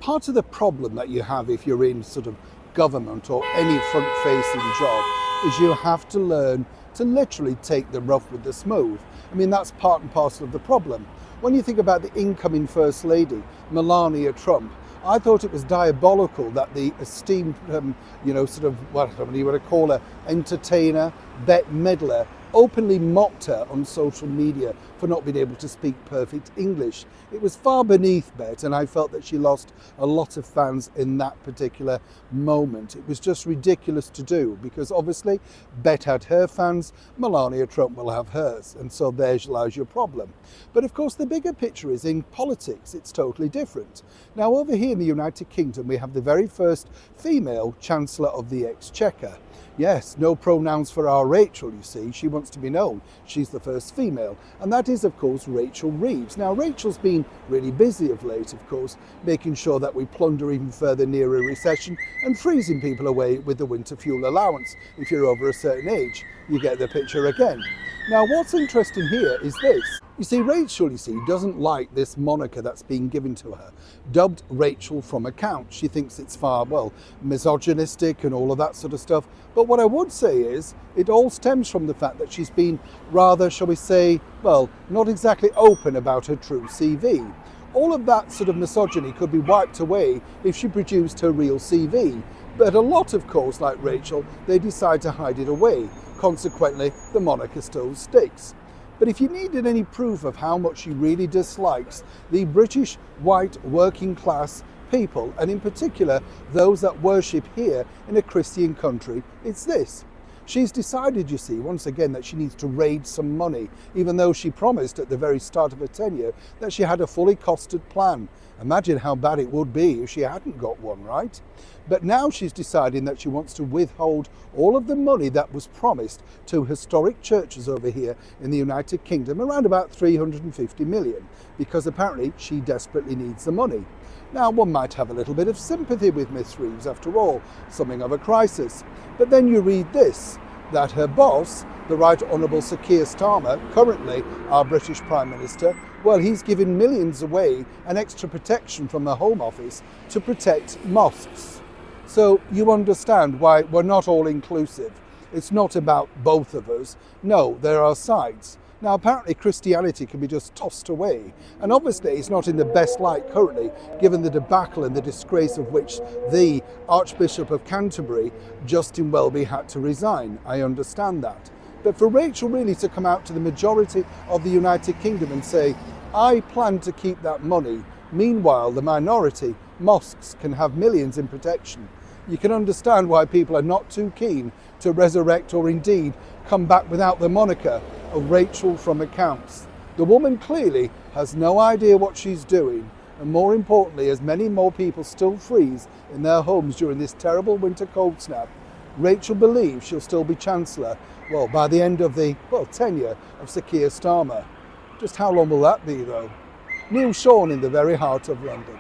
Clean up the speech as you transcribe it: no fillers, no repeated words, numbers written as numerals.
part of the problem that you have if you're in sort of government or any front-facing job is you have to learn to literally take the rough with the smooth. I mean, that's part and parcel of the problem. When you think about the incoming First Lady, Melania Trump, I thought it was diabolical that the esteemed, sort of, what you would call her, entertainer, Bette Midler, openly mocked her on social media for not being able to speak perfect English. It was far beneath Bette, and I felt that she lost a lot of fans in that particular moment. It was just ridiculous to do, because obviously Bette had her fans, Melania Trump will have hers, and so there lies your problem. But of course the bigger picture is in politics, it's totally different. Now over here in the United Kingdom we have the very first female Chancellor of the Exchequer. Yes, no pronouns for our Rachel, you see. She wants to be known. She's the first female. And that is, of course, Rachel Reeves. Now, Rachel's been really busy of late, of course, making sure that we plunder even further near a recession and freezing people away with the winter fuel allowance. If you're over a certain age, you get the picture again. Now, what's interesting here is this. You see, Rachel, doesn't like this moniker that's been given to her, dubbed Rachel from Accounts. She thinks it's far, misogynistic and all of that sort of stuff. But what I would say is, it all stems from the fact that she's been rather, shall we say, not exactly open about her true CV. All of that sort of misogyny could be wiped away if she produced her real CV. But a lot, of course, like Rachel, they decide to hide it away. Consequently, the moniker still sticks. But if you needed any proof of how much she really dislikes the British white working class people, and in particular those that worship here in a Christian country, it's this. She's decided, once again, that she needs to raise some money, even though she promised at the very start of her tenure that she had a fully costed plan. Imagine how bad it would be if she hadn't got one, right? But now she's deciding that she wants to withhold all of the money that was promised to historic churches over here in the United Kingdom, around about 350 million, because apparently she desperately needs the money. Now, one might have a little bit of sympathy with Miss Reeves, after all, something of a crisis. But then you read this, that her boss, the Right Honourable Sir Keir Starmer, currently our British Prime Minister, he's given millions away and extra protection from the Home Office to protect mosques. So you understand why we're not all inclusive. It's not about both of us. No, there are sides. Now, apparently Christianity can be just tossed away, and obviously it's not in the best light currently, given the debacle and the disgrace of which the Archbishop of Canterbury, Justin Welby, had to resign. I understand that. But for Rachel really to come out to the majority of the United Kingdom and say, I plan to keep that money, meanwhile the minority, mosques, can have millions in protection, you can understand why people are not too keen to resurrect or indeed come back without the moniker of Rachel from Accounts. The woman clearly has no idea what she's doing, and more importantly, as many more people still freeze in their homes during this terrible winter cold snap, Rachel believes she'll still be Chancellor, by the end of the, tenure of Sir Keir Starmer. Just how long will that be, though? Neil Sean in the very heart of London.